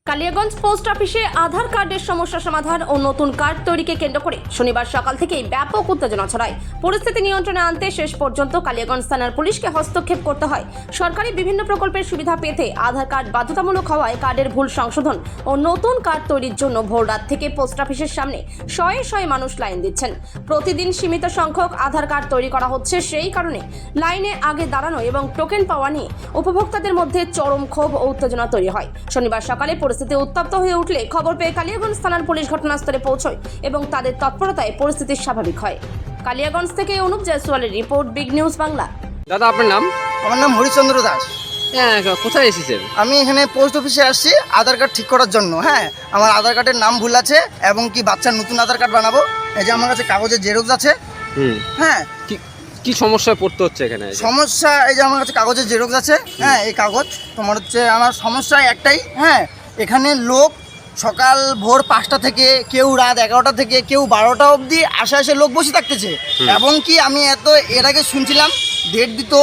Kaliaganj post অফিসে আধার কার্ডের সমস্যা সমাধান ও নতুন কার্ড তৈরিকে কেন্দ্র করে শনিবার সকাল থেকেই ব্যাপক উত্তেজনা ছড়ায়। পরিস্থিতি নিয়ন্ত্রণে আনতে শেষ পর্যন্ত কালিয়াগঞ্জ থানার পুলিশকে হস্তক্ষেপ করতে হয়। সরকারি বিভিন্ন প্রকল্পের সুবিধা পেতে আধার কার্ড বাধ্যতামূলক হওয়ায় কার্ডের ভুল সংশোধন ও নতুন কার্ড তৈরির জন্য ভোর রাত থেকে পোস্ট অফিসের সামনে শয়ে শয়ে মানুষ লাইন দিচ্ছেন। প্রতিদিন সীমিত সংখ্যক আধার কার্ড তৈরি করা হচ্ছে, সেই কারণে লাইনে আগে দাঁড়ানো এবং টোকেন পাওয়া নিয়ে উপভোক্তাদের মধ্যে চরম ক্ষোভ ও উত্তেজনা তৈরি হয়। শনিবার সকালে পরিস্থিতি উত্তপ্ত হয়ে উঠলে খবর পেয়ে কালিয়াগঞ্জ থানার পুলিশ ঘটনাস্থলে পৌঁছয় এবং তাদের তৎপরতায় পরিস্থিতি স্বাভাবিক হয়। কালিয়াগঞ্জ থেকে অনুপ জয়সওয়ালের রিপোর্ট, বিগ নিউজ বাংলা। দাদা, আপনার নাম? আমার নাম হরিচন্দ্র দাস। হ্যাঁ, কোথায় এসেছেন? আমি এখানে পোস্ট অফিসে আসছি আধার কার্ড ঠিক করার জন্য। হ্যাঁ, আমার আধার কার্ডের নাম ভুল আছে এবং কি বাচ্চার নতুন আধার কার্ড বানাবো। এই যে আমার কাছে কাগজের জেরক্স আছে। হ্যাঁ, কি সমস্যায় পড়তে হচ্ছে এখানে? সমস্যা এই যে আমার কাছে কাগজের জেরক্স আছে। হ্যাঁ, এই কাগজ তোমার হচ্ছে আমার সমস্যা একটাই। হ্যাঁ, এখানে লোক সকাল ভোর 5টা থেকে, কেউ রাত 11টা থেকে, কেউ 12টা অবধি আসে লোক বসে থাকতেছে। এবং কি আমি এর আগে শুনছিলাম ডেট দিত,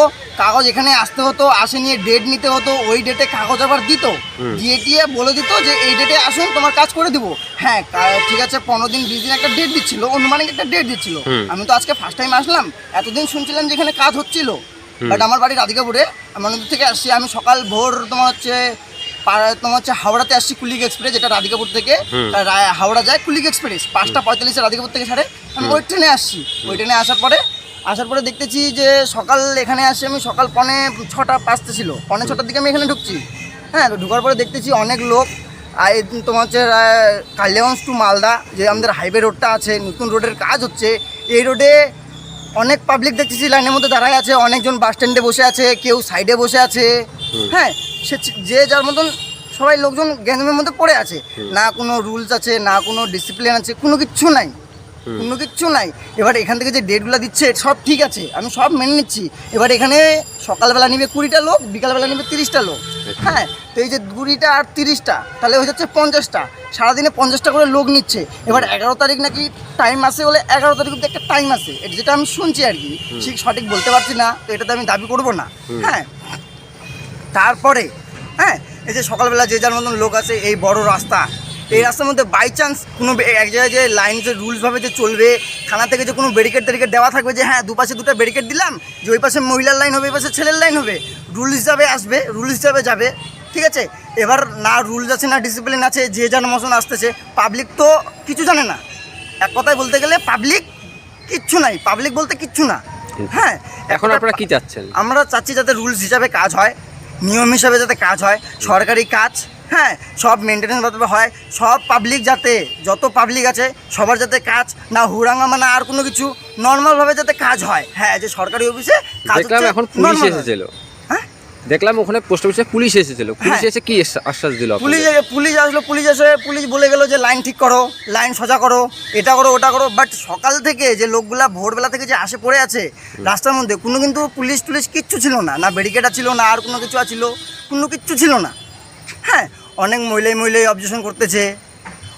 কাগজ এখানে আসতে হতো, আসে নিয়ে ডেট নিতে হতো, ওই ডেটে কাগজ আবার দিত, দিয়ে বলে দিত যে এই ডেটে আসুন, তোমার কাজ করে দিব। হ্যাঁ, ঠিক আছে, 15 দিন 20 দিন একটা ডেট দিচ্ছিল, অনুমানিক একটা ডেট দিচ্ছিল। আমি তো আজকে ফার্স্ট টাইম আসলাম, এতদিন শুনছিলাম যে এখানে কাজ হচ্ছিল। বাট আমার বাড়ি রাধিকাপুরে, আমার নদী থেকে আসছি। আমি সকাল ভোর তোমার হচ্ছে হাওড়াতে আসছি কুলিক এক্সপ্রেস, যেটা রাধিকাপুর থেকে হাওড়া যায় কুলিক এক্সপ্রেস। 5টা 45-এ রাধিকাপুর থেকে ছাড়ে। আমি ওই ট্রেনে আসছি। ওই ট্রেনে আসার পরে দেখতেছি যে সকাল এখানে আসি আমি সকাল 6:45 ছিল, 6:45 দিকে আমি এখানে ঢুকছি। হ্যাঁ, তো ঢুকার পরে দেখতেছি অনেক লোক। তোমার হচ্ছে কালিয়াগঞ্জ টু মালদা যে আমাদের হাইওয়ে রোডটা আছে, নতুন রোডের কাজ হচ্ছে। এই রোডে অনেক পাবলিক দেখতেছি লাইনের মধ্যে দাঁড়ায় আছে, অনেকজন বাস স্ট্যান্ডে বসে আছে, কেউ সাইডে বসে আছে। হ্যাঁ, যে যার মতন সবাই লোকজন গ্যাঞ্জামের মধ্যে পড়ে আছে। না কোনো রুলস আছে, না কোনো ডিসিপ্লিন আছে, কোনো কিচ্ছু নাই। এবার এখান থেকে যে ডেটগুলো দিচ্ছে সব ঠিক আছে, আমি সব মেনে নিচ্ছি। এবার এখানে সকালবেলা নিবে 20টা লোক, বিকালবেলা নিবে 30টা লোক। হ্যাঁ, তো এই যে 20টা আর 30টা তাহলে হয়ে যাচ্ছে 50টা। সারাদিনে 50টা করে লোক নিচ্ছে। এবার 11 তারিখ নাকি টাইম আছে বলে, 11 তারিখ অব্দি একটা টাইম আছে, এটা যেটা আমি শুনছি আর কি, ঠিক সঠিক বলতে পারছি না, তো এটাতে আমি দাবি করবো না। হ্যাঁ, তারপরে হ্যাঁ, এই যে সকালবেলা যে যার মতন লোক আছে, এই বড় রাস্তা, এই রাস্তার মধ্যে বাই চান্স কোনো এক জায়গায় যে লাইন যে রুলসভাবে যে চলবে, থানা থেকে যে কোনো ব্যারিকেড দেওয়া থাকবে যে হ্যাঁ দুপাশে 2টা ব্যারিকেড দিলাম, যে ওই পাশে মহিলার লাইন হবে, ওই পাশে ছেলের লাইন হবে, রুল হিসাবে আসবে, রুল হিসাবে যাবে। ঠিক আছে, এবার না রুলস আছে না ডিসিপ্লিন আছে, যে যার মতন আসতেছে। পাবলিক তো কিছু জানে না, এক কথায় বলতে গেলে পাবলিক কিচ্ছু নাই, পাবলিক বলতে কিচ্ছু না। হ্যাঁ, এখন আপনারা কি চাচ্ছেন? আমরা চাচ্ছি যাতে রুলস হিসাবে কাজ হয়, নিয়ম হিসাবে যাতে কাজ হয়, সরকারি কাজ। হ্যাঁ, সব মেনটেন্যান্সভাবে হয়, সব পাবলিক যাতে, যত পাবলিক আছে সবার যাতে কাজ না হুড়াঙ্গামা না আর কোনো কিছু, নর্মালভাবে যাতে কাজ হয়। হ্যাঁ, যে সরকারি অফিসে কাজ দেখলাম এখন পুলিশ এসেছিল। হ্যাঁ, দেখলাম ওখানে পোস্ট অফিসে পুলিশ এসেছিল। পুলিশ এসে কি আশ্বাস দিল? পুলিশ আসলো, পুলিশ বলে গেল যে লাইন ঠিক করো, লাইন সোজা করো, এটা করো ওটা করো। বাট সকাল থেকে যে লোকগুলা ভোরবেলা থেকে যে আসে পড়ে আছে রাস্তার মধ্যে, কোনো কিন্তু পুলিশ কিচ্ছু ছিল না, না ব্যারিকেড ছিল, না আর কোনো কিছু ছিল, কোনো কিচ্ছু ছিল না। হ্যাঁ, অনেক মহিলাই অবজেকশন করতেছে,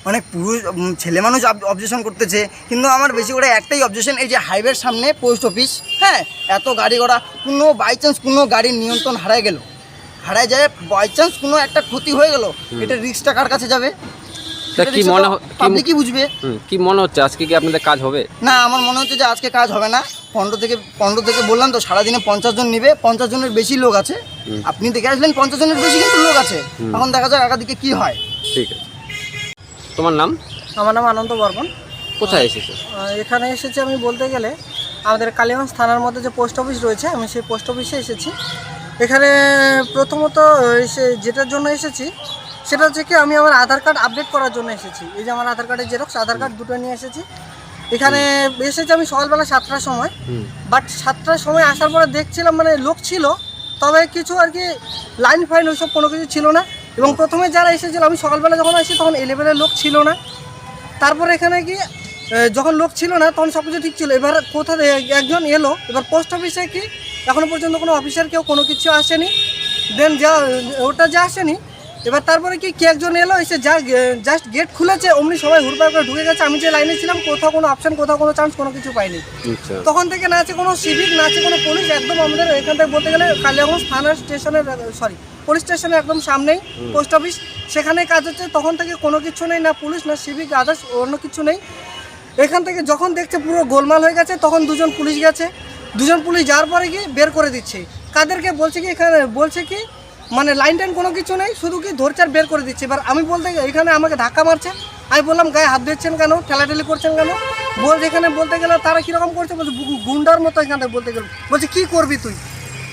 অনেক পুরুষ ছেলে মানুষ অবজেকশন করতেছে, কিন্তু আমার বেশি করে একটাই অবজেকশন, এই যে হাইওয়ের সামনে পোস্ট অফিস। হ্যাঁ, এত গাড়ি ঘোড়া, কোনো বাই চান্স কোনো গাড়ির নিয়ন্ত্রণ হারায় যায়, বাই চান্স কোনো একটা ক্ষতি হয়ে গেল, এটা রিস্কটা কার কাছে যাবে? কি মনে পাবলিক কি বুঝবে? কি মনে হচ্ছে আজকে কি আপনাদের কাজ হবে? না, আমার মনে হচ্ছে যে আজকে কাজ হবে না। 15 থেকে বললাম তো, সারাদিনে 50 জন নিবে, 50 জনের বেশি লোক আছে। আপনি দেখে আসলেন 50 জনের বেশি কিন্তু লোক আছে। এখন দেখা যাক আগাদিকে কি হয়। ঠিক আছে, তোমার নাম? আমার নাম আনন্দ বর্মন। কোথায় এসেছো? এখানে এসেছি আমি বলতে গেলে আমাদের কালিয়াগঞ্জ থানার মধ্যে যে পোস্ট অফিস রয়েছে, আমি সেই পোস্ট অফিসে এসেছি। এখানে প্রথমত যেটার জন্য এসেছি সেটা হচ্ছে কি, আমি আমার আধার কার্ড আপডেট করার জন্য এসেছি। এই যে আমার আধার কার্ডের জেরক্স, আধার কার্ড দুটো নিয়ে এসেছি। এখানে এসেছি আমি সকালবেলা 7টার সময়। বাট 7টার সময় আসার পরে দেখছিলাম মানে লোক ছিল, তবে কিছু আর কি লাইন ফাইন ওইসব কোনো কিছু ছিল না। এবং প্রথমে যারা এসেছিল, আমি সকালবেলা যখন আসি তখন এই লেভেলের লোক ছিল না। তারপরে এখানে কি যখন লোক ছিল না তখন সব কিছু ঠিক ছিল। এবার কোথা একজন এলো, এবার পোস্ট অফিসে কি এখনও পর্যন্ত কোনো অফিসার কেউ কোনো কিছু আসেনি। দেন ওটা আসেনি। এবার তারপরে কি একজন এলো, এসে জাস্ট গেট খুলেছে, অমনি সবাই হুড়পাড় করে ঢুকে গেছে। আমি যে লাইনে ছিলাম কোথাও কোনো অপশান, কোথাও কোনো চান্স, কোনো কিছু পাইনি। তখন থেকে না আছে কোনো সিভিক, না আছে কোনো পুলিশ, একদম আমাদের এখান থেকে বলতে গেলে কালিয়াগঞ্জ থানার স্টেশনের পুলিশ স্টেশনের একদম সামনেই পোস্ট অফিস, সেখানে কাজ হচ্ছে। তখন থেকে কোনো কিছু নেই, না পুলিশ না সিভিক আদার্স অন্য কিছু নেই। এখান থেকে যখন দেখছে পুরো গোলমাল হয়ে গেছে, তখন দুজন পুলিশ গেছে। দুজন পুলিশ যাওয়ার পরে গিয়ে বের করে দিচ্ছে। কাদেরকে বলছে কি, এখানে বলছে কি মানে লাইন টাইন কোনো কিছু নেই, শুধু কি ধরছে আর বের করে দিচ্ছে। এবার আমি বলতে এখানে আমাকে ধাক্কা মারছে, আমি বললাম গায়ে হাত দিচ্ছেন কেন, ঠেলাঠেলি করছেন কেন? এখানে বলতে গেলে তারা কীরকম করছে, বলছে গুন্ডার মতো। এখানে বলতে গেলে বলছে কী করবি তুই?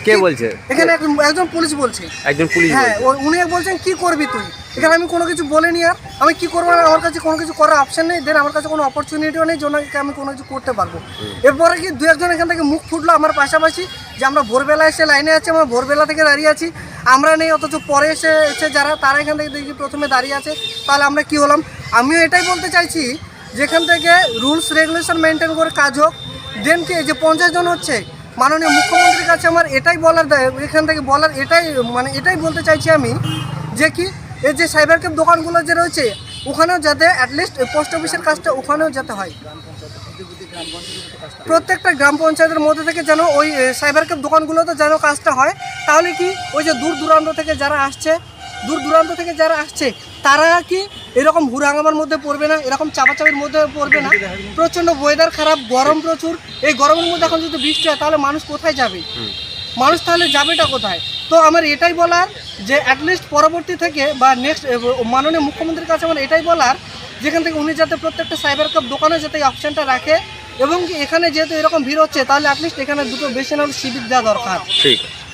কে বলছে? এখানে একজন পুলিশ বলছে। একজন পুলিশ হ্যাঁ, বলছে। উনি বলছেন কি করবি তুই? এখানে আমি কোনো কিছু বলিনি, আর আমি কি করবো না, আমার কাছে কোনো কিছু করার অপশন নেই, দেন আমার কাছে কোনো অপরচুনিটিও নেই যে ওনাকে আমি কোনো কিছু করতে পারবো। এরপরে কি দু একজন এখান থেকে মুখ ফুটলো আমার পাশাপাশি, যে আমরা ভোরবেলা এসে লাইনে আছি, আমরা ভোরবেলা থেকে দাঁড়িয়ে আছি, আমরা নেই, অথচ পরে এসে যারা তারা এখান থেকে দেখি প্রথমে দাঁড়িয়ে আছে, তাহলে আমরা কি হলাম? আমিও এটাই বলতে চাইছি, যেখান থেকে রুলস রেগুলেশন মেনটেন করে কাজ হোক। দেন কি যে 50 জন হচ্ছে, মাননীয় মুখ্যমন্ত্রীর কাছে আমার এটাই বলার, এখান থেকে বলার এটাই বলতে চাইছি আমি, যে কি এই যে সাইবার ক্যাফ দোকানগুলো যে রয়েছে, ওখানেও যাতে অ্যাটলিস্ট পোস্ট অফিসের কাজটা ওখানেও যেতে হয়। প্রত্যেকটা গ্রাম পঞ্চায়েতের মধ্যে থেকে যেন ওই সাইবার ক্যাফ দোকানগুলোতে যেন কাজটা হয়। তাহলে কি ওই যে দূর দূরান্ত থেকে যারা আসছে তারা কি এরকম হুড়াঙ্গামার মধ্যে পড়বে না, এরকম চাপাচাপির মধ্যে পড়বে না। প্রচণ্ড ওয়েদার খারাপ, গরম প্রচুর। এই গরমের মধ্যে এখন যদি বৃষ্টি হয়, তাহলে মানুষ কোথায় যাবে? মানুষ তাহলে যাবেটা কোথায়? তো আমার এটাই বলার যে অ্যাটলিস্ট পরবর্তী থেকে বা নেক্সট মাননীয় মুখ্যমন্ত্রীর কাছে আমার এটাই বলার, যেখান থেকে উনি যাতে প্রত্যেকটা সাইবার ক্যাফ দোকানে যাতে এই অপশানটা রাখে, এবং কি এখানে যেহেতু এরকম ভিড় হচ্ছে, তাহলে অ্যাটলিস্ট এখানে দুটো বেশি না সিভিক দেওয়া দরকার। ঠিক আছে।